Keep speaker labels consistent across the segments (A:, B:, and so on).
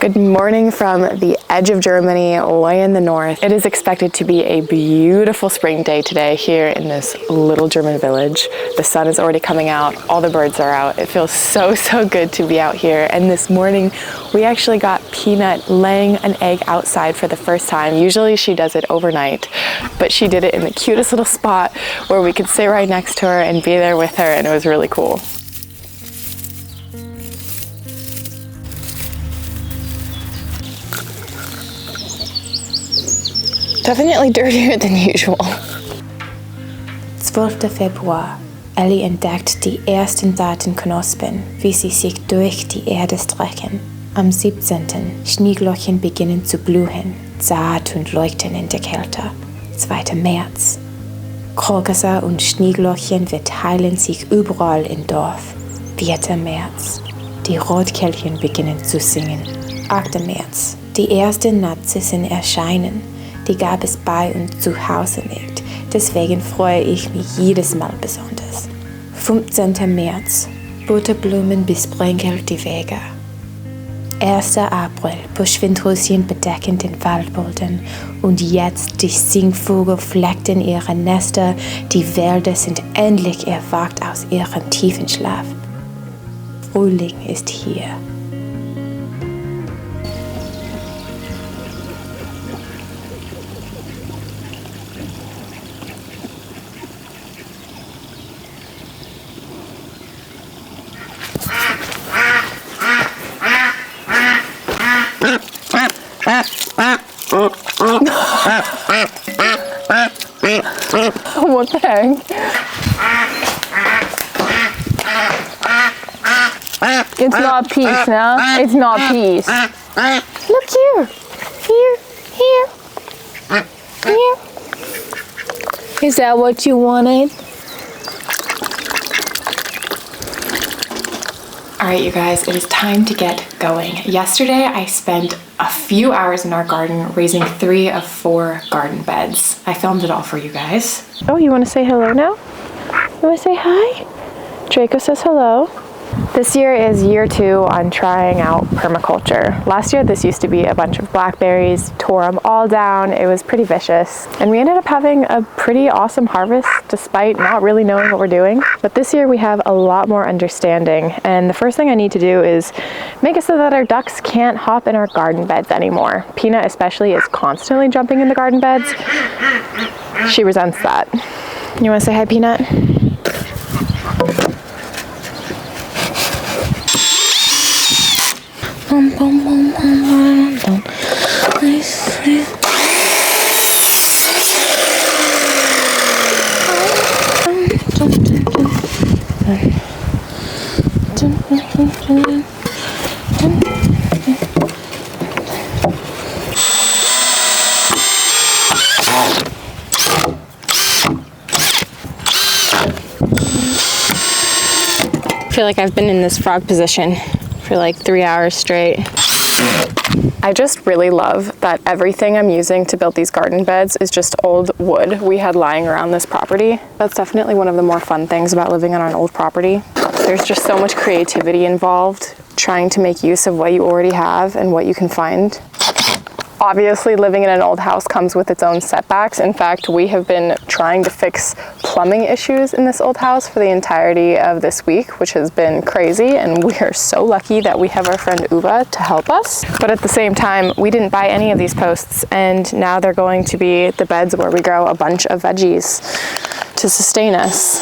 A: Good morning from the edge of Germany, way in the north. It is expected to be a beautiful spring day today here in this little German village. The sun is already coming out, all the birds are out. It feels so good to be out here. And this morning, we actually got Peanut laying an egg outside for the first time. Usually she does it overnight, but she did it in the cutest little spot where we could sit right next to her and be there with her, and it was really cool. Definitely dirtier than usual.
B: 12. Februar. Elli entdeckt die ersten Saatenknospen, wie sie sich durch die Erde strecken. Am 17. Schneeglöckchen beginnen zu blühen, zart und leuchten in der Kälte. 2. März. Krokusse und Schneeglöckchen verteilen sich überall im Dorf. 4. März. Die Rotkehlchen beginnen zu singen. 8. März. Die ersten Narzissen erscheinen. Die gab es bei uns zu Hause nicht. Deswegen freue ich mich jedes Mal besonders. 15. März. Butterblumen besprenkeln die Wege. 1. April. Buschwindröschen bedecken den Waldboden. Und jetzt die Singvögel fleckten ihre Nester. Die Wälder sind endlich erwacht aus ihrem tiefen Schlaf. Frühling ist hier.
A: What the heck? It's not peace now. It's not peace. Look here. Here. Is that what you wanted? Alright, you guys, it is time to get going. Yesterday, I spent a few hours in our garden raising 3 of 4 garden beds. I filmed it all for you guys. Oh, you want to say hello now? You want to say hi? Draco says hello. This year is year 2 on trying out permaculture. Last year, this used to be a bunch of blackberries, tore them all down. It was pretty vicious. And we ended up having a pretty awesome harvest despite not really knowing what we're doing. But this year we have a lot more understanding. And the first thing I need to do is make it so that our ducks can't hop in our garden beds anymore. Peanut especially is constantly jumping in the garden beds. She resents that. You want to say hi, Peanut? I feel like I've been in this frog position for like 3 hours straight. I just really love that everything I'm using to build these garden beds is just old wood we had lying around this property. That's definitely one of the more fun things about living on an old property. There's just so much creativity involved, trying to make use of what you already have and what you can find. Obviously, living in an old house comes with its own setbacks. In fact, we have been trying to fix plumbing issues in this old house for the entirety of this week, which has been crazy, and we are so lucky that we have our friend Uva to help us. But at the same time, we didn't buy any of these posts, and now they're going to be the beds where we grow a bunch of veggies to sustain us.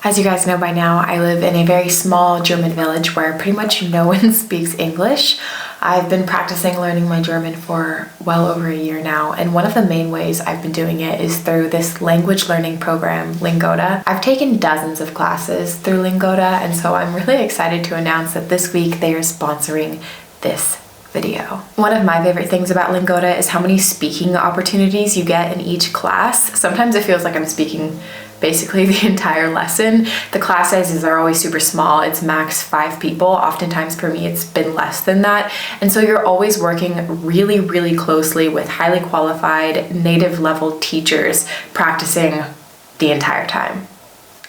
A: As you guys know by now, I live in a very small German village where pretty much no one speaks English. I've been practicing learning my German for well over a year now, and one of the main ways I've been doing it is through this language learning program, Lingoda. I've taken dozens of classes through Lingoda, and so I'm really excited to announce that this week they are sponsoring this video. One of my favorite things about Lingoda is how many speaking opportunities you get in each class. Sometimes it feels like I'm speaking basically the entire lesson. The class sizes are always super small. It's max 5 people. Oftentimes for me, it's been less than that. And so you're always working really closely with highly qualified native level teachers practicing the entire time.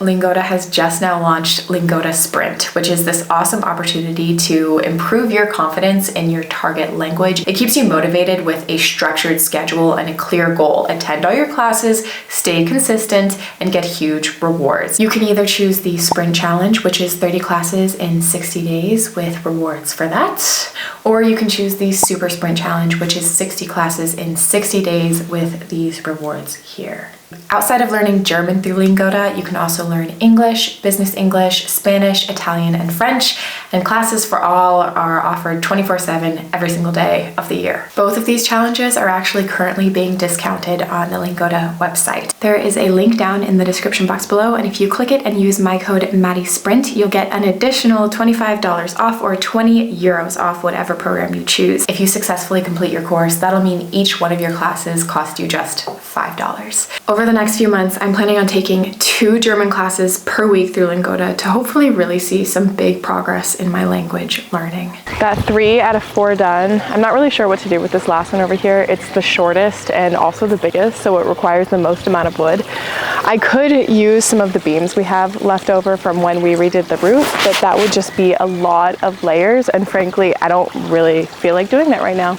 B: Lingoda has just now launched Lingoda Sprint, which is this awesome opportunity to improve your confidence in your target language. It keeps you motivated with a structured schedule and a clear goal. Attend all your classes, stay consistent, and get huge rewards. You can either choose the Sprint Challenge, which is 30 classes in 60 days with rewards for that, or you can choose the Super Sprint Challenge, which is 60 classes in 60 days with these rewards here. Outside of learning German through Lingoda, you can also learn English, business English, Spanish, Italian, and French, and classes for all are offered 24/7 every single day of the year. Both of these challenges are actually currently being discounted on the Lingoda website. There is a link down in the description box below, and if you click it and use my code MaddieSprint, you'll get an additional $25 off or 20 euros off whatever program you choose. If you successfully complete your course, that'll mean each one of your classes cost you just $5. Over the next few months, I'm planning on taking 2 German classes per week through Lingoda to hopefully really see some big progress in my language learning.
A: Got 3 out of 4 done. I'm not really sure what to do with this last one over here. It's the shortest and also the biggest, so it requires the most amount of wood. I could use some of the beams we have left over from when we redid the roof, but that would just be a lot of layers, and frankly, I don't really feel like doing that right now.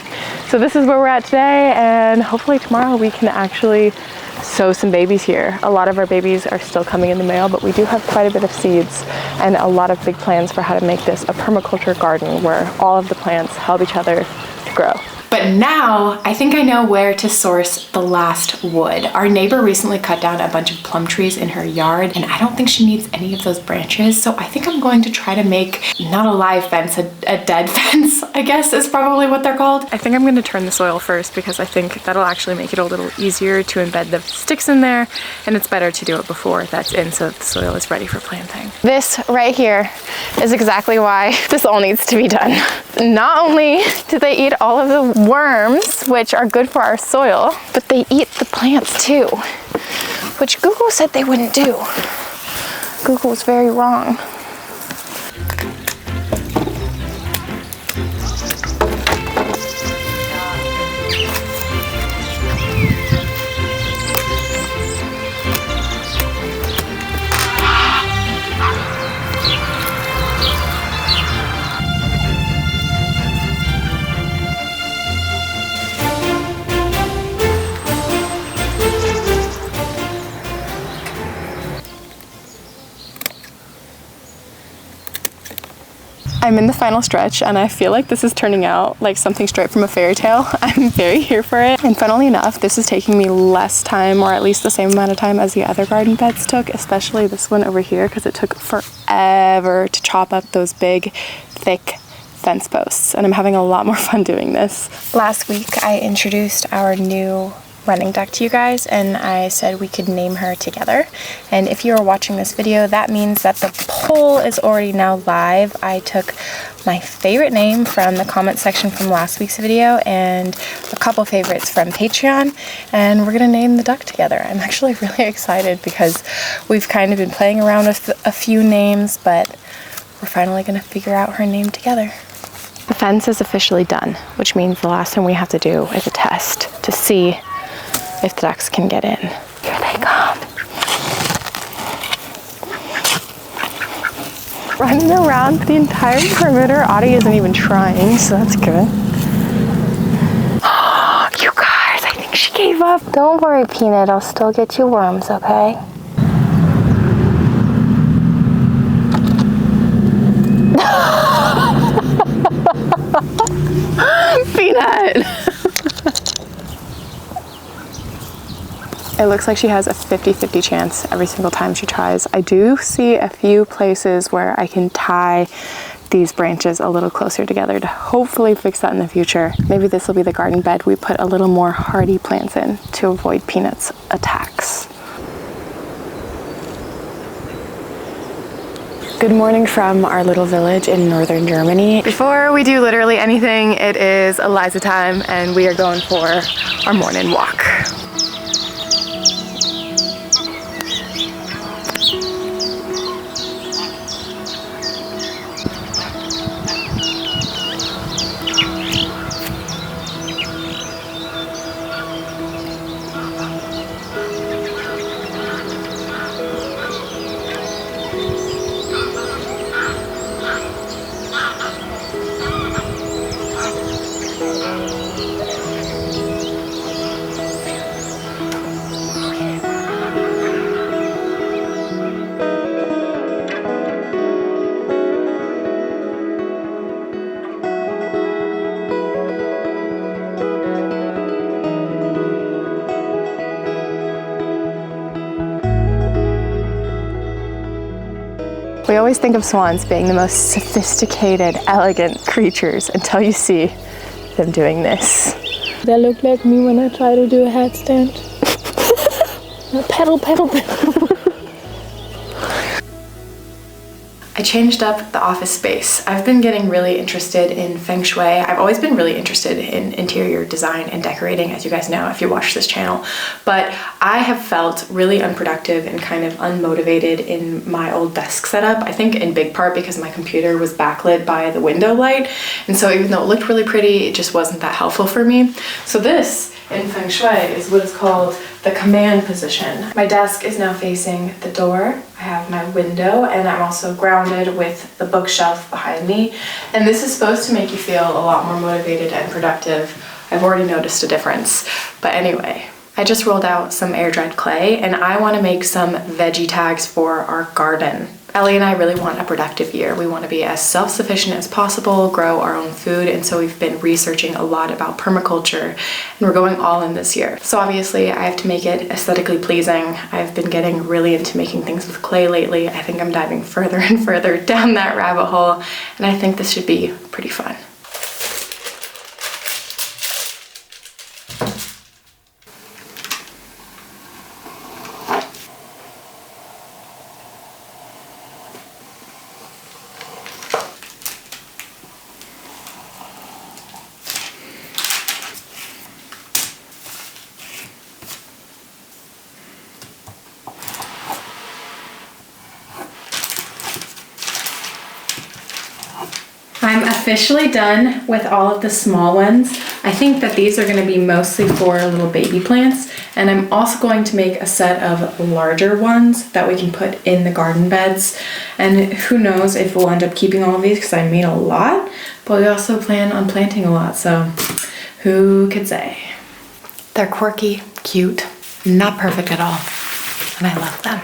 A: So this is where we're at today, and hopefully tomorrow we can actually sow some babies here. A lot of our babies are still coming in the mail, but we do have quite a bit of seeds and a lot of big plans for how to make this a permaculture garden where all of the plants help each other to grow.
B: But now I think I know where to source the last wood. Our neighbor recently cut down a bunch of plum trees in her yard, and I don't think she needs any of those branches. So I think I'm going to try to make not a live fence, a dead fence, I guess is probably what they're called.
A: I think I'm going to turn the soil first because I think that'll actually make it a little easier to embed the sticks in there, and it's better to do it before that's in so that the soil is ready for planting. This right here is exactly why this all needs to be done. Not only do they eat all of the worms, which are good for our soil, but they eat the plants too, which Google said they wouldn't do. Google was very wrong. I'm in the final stretch and I feel like this is turning out like something straight from a fairy tale. I'm very here for it. And funnily enough, this is taking me less time, or at least the same amount of time as the other garden beds took, especially this one over here, because it took forever to chop up those big, thick fence posts. And I'm having a lot more fun doing this. Last week, I introduced our new running duck to you guys, and I said we could name her together. And if you are watching this video, that means that the poll is already now live. I took my favorite name from the comment section from last week's video and a couple favorites from Patreon, and we're gonna name the duck together. I'm actually really excited because we've kind of been playing around with a few names, but we're finally gonna figure out her name together. The fence is officially done, which means the last thing we have to do is a test to see if the ducks can get in. Here they come. Running around the entire perimeter. Ottie isn't even trying, so that's good. Oh, you guys, I think she gave up. Don't worry, Peanut, I'll still get you worms, okay? Peanut! It looks like she has a 50-50 chance every single time she tries. I do see a few places where I can tie these branches a little closer together to hopefully fix that in the future. Maybe this will be the garden bed we put a little more hardy plants in to avoid Peanut's attacks. Good morning from our little village in northern Germany. Before we do literally anything, it is Eliza time and we are going for our morning walk. We always think of swans being the most sophisticated, elegant creatures until you see them doing this.
C: They look like me when I try to do a headstand. Pedal, pedal, pedal.
A: I changed up the office space. I've been getting really interested in feng shui. I've always been really interested in interior design and decorating, as you guys know if you watch this channel, but I have felt really unproductive and kind of unmotivated in my old desk setup. I think in big part because my computer was backlit by the window light, and so even though it looked really pretty, it just wasn't that helpful for me. So this in feng shui is what is called the command position. My desk is now facing the door. I have my window, and I'm also grounded with the bookshelf behind me. And this is supposed to make you feel a lot more motivated and productive. I've already noticed a difference. But anyway, I just rolled out some air dried clay, and I want to make some veggie tags for our garden. Ellie and I really want a productive year. We want to be as self-sufficient as possible, grow our own food, and so we've been researching a lot about permaculture, and we're going all in this year. So obviously I have to make it aesthetically pleasing. I've been getting really into making things with clay lately. I think I'm diving further and further down that rabbit hole, and I think this should be pretty fun. I'm officially done with all of the small ones. I think that these are going to be mostly for little baby plants, and I'm also going to make a set of larger ones that we can put in the garden beds. And who knows if we'll end up keeping all of these because I made a lot, but we also plan on planting a lot, so who could say? They're quirky, cute, not perfect at all, and I love them.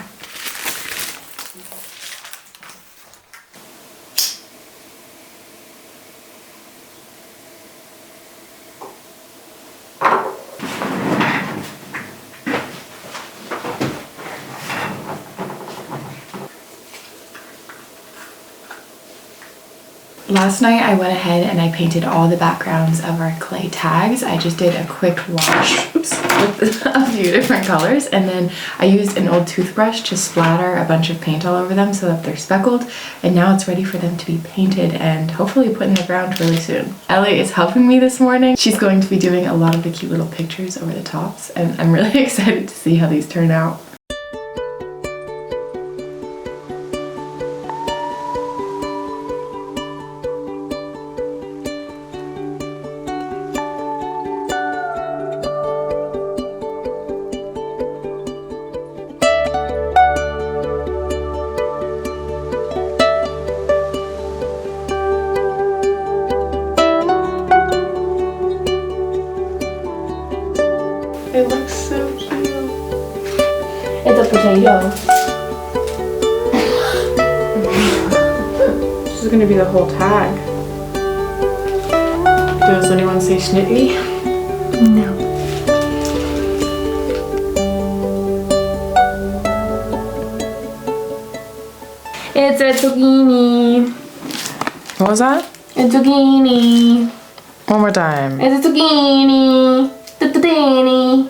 A: Last night I went ahead and I painted all the backgrounds of our clay tags. I just did a quick wash with a few different colors, and then I used an old toothbrush to splatter a bunch of paint all over them so that they're speckled, and now it's ready for them to be painted and hopefully put in the ground really soon. Elli is helping me this morning. She's going to be doing a lot of the cute little pictures over the tops, and I'm really excited to see how these turn out. It looks so cute.
C: It's a potato.
A: This is gonna be the whole tag. Does anyone say Schnittly?
C: No. It's a zucchini.
A: What was that?
C: A zucchini.
A: One more time.
C: It's a zucchini. Zucchini.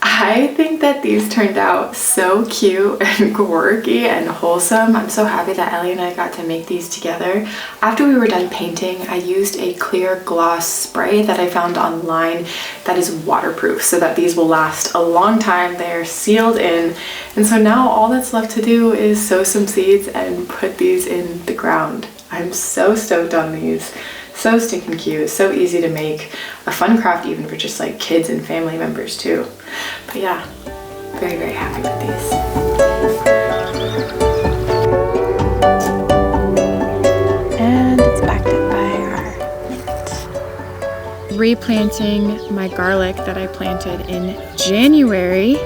A: I think that these turned out so cute and quirky and wholesome. I'm so happy that Ellie and I got to make these together. After we were done painting, I used a clear gloss spray that I found online that is waterproof so that these will last a long time. They're sealed in, and so now all that's left to do is sow some seeds and put these in the ground. I'm so stoked on these. So stinking cute, so easy to make, a fun craft even for just like kids and family members too. But yeah, very, very happy with these. And it's backed up by our replanting my garlic that I planted in January,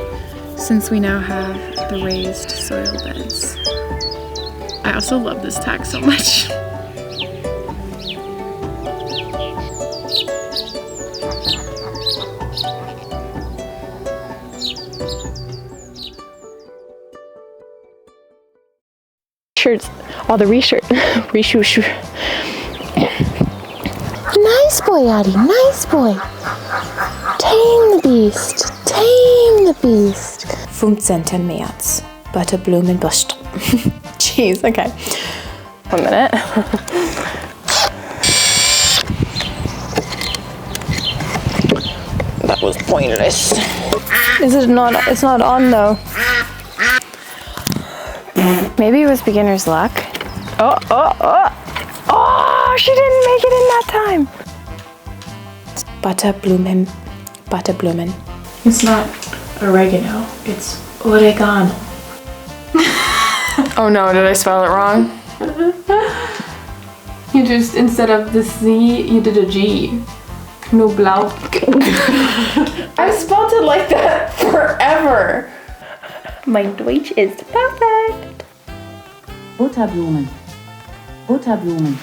A: since we now have the raised soil beds. I also love this tag so much.
C: reshirts. Oh, the reshirt. Reshoot. Nice boy, Ottie. Nice boy. Tame the beast. Tame the beast.
B: 15. März. Butterblumenbusch.
A: Jeez, okay. 1 minute. That was pointless.
C: Is it not? It's not on though.
A: Maybe it was beginner's luck. Oh, she didn't make it in that time.
B: Butterblumen.
C: It's not oregano. It's oregano.
A: Oh no, did I spell it wrong?
C: You just, instead of the Z, you did a G. No blau.
A: I spelled it like that forever.
C: My Deutsch is perfect.
D: Butterblumen.
B: Butterblumen.